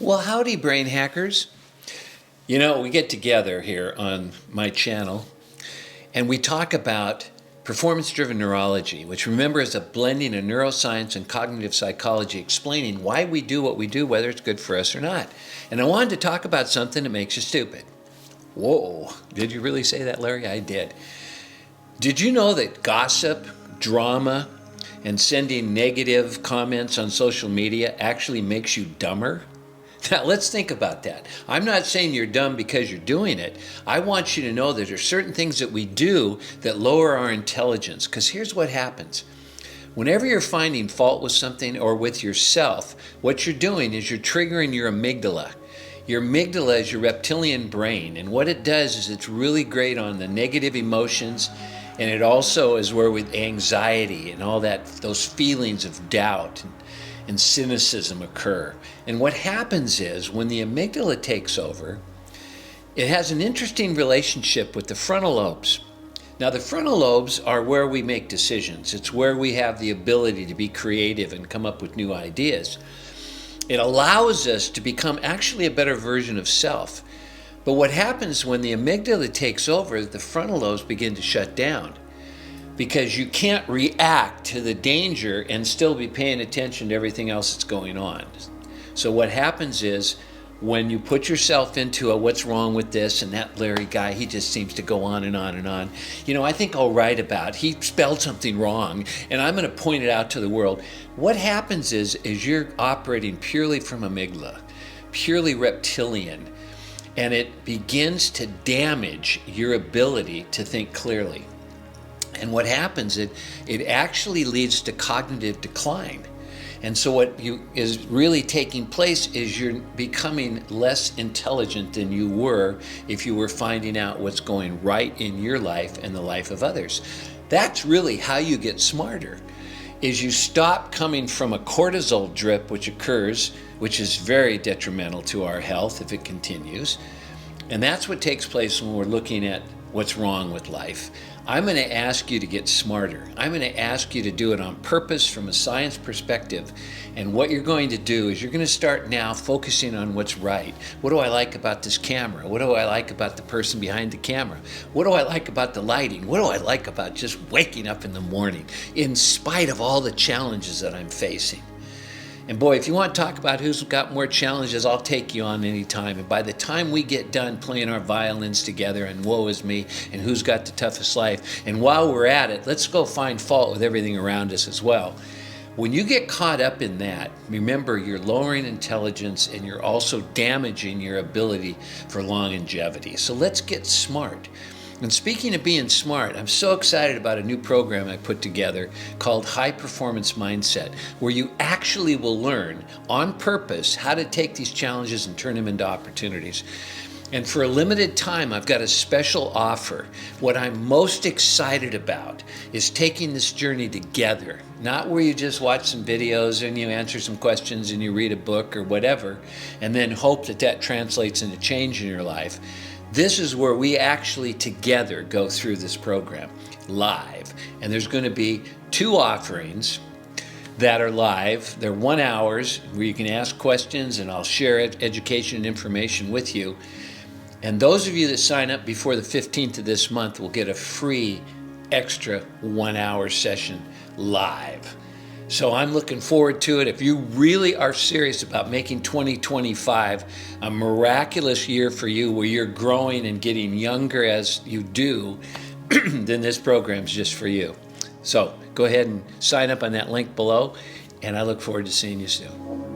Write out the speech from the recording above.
Well, howdy, brain hackers. You know, we get together here on my channel and we talk about performance-driven neurology, which remember is a blending of neuroscience and cognitive psychology explaining why we do what we do, whether it's good for us or not. And I wanted to talk about something that makes you stupid. Whoa, did you really say that, Larry? I did. Did you know that gossip, drama, and sending negative comments on social media actually makes you dumber? Now, let's think about that. I'm not saying you're dumb because you're doing it. I want you to know that there are certain things that we do that lower our intelligence. Because here's what happens. Whenever you're finding fault with something or with yourself, what you're doing is you're triggering your amygdala. Your amygdala is your reptilian brain. And what it does is it's really great on the negative emotions. And it also is where with anxiety and all that, those feelings of doubt and cynicism occur. And what happens is when the amygdala takes over, it has an interesting relationship with the frontal lobes. Now, the frontal lobes are where we make decisions. It's where we have the ability to be creative and come up with new ideas. It allows us to become actually a better version of self. But what happens when the amygdala takes over, the frontal lobes begin to shut down, because you can't react to the danger and still be paying attention to everything else that's going on. So what happens is when you put yourself into a what's wrong with this, and that Larry guy, he just seems to go on and on and on. You know, I think I'll write about, he spelled something wrong, and I'm going to point it out to the world. What happens is you're operating purely from amygdala, purely reptilian, and it begins to damage your ability to think clearly. And what happens, it actually leads to cognitive decline. And so what is really taking place is you're becoming less intelligent than you were if you were finding out what's going right in your life and the life of others. That's really how you get smarter, is you stop coming from a cortisol drip, which occurs, which is very detrimental to our health if it continues. And that's what takes place when we're looking at what's wrong with life. I'm going to ask you to get smarter. I'm going to ask you to do it on purpose from a science perspective. And what you're going to do is you're going to start now focusing on what's right. What do I like about this camera? What do I like about the person behind the camera? What do I like about the lighting? What do I like about just waking up in the morning in spite of all the challenges that I'm facing? And boy, if you want to talk about who's got more challenges, I'll take you on any time. And by the time we get done playing our violins together and woe is me and who's got the toughest life, and while we're at it, let's go find fault with everything around us as well. When you get caught up in that, remember you're lowering intelligence and you're also damaging your ability for longevity. So let's get smart. And speaking of being smart, I'm so excited about a new program I put together called High Performance Mindset, where you actually will learn on purpose how to take these challenges and turn them into opportunities. And for a limited time, I've got a special offer. What I'm most excited about is taking this journey together, not where you just watch some videos and you answer some questions and you read a book or whatever, and then hope that that translates into change in your life. This is where we actually together go through this program live. And there's going to be 2 offerings that are live. They're 1 hour where you can ask questions and I'll share education and information with you. And those of you that sign up before the 15th of this month will get a free extra 1 hour session live. So I'm looking forward to it. If you really are serious about making 2025 a miraculous year for you where you're growing and getting younger as you do, then this program's just for you. So go ahead and sign up on that link below, and I look forward to seeing you soon.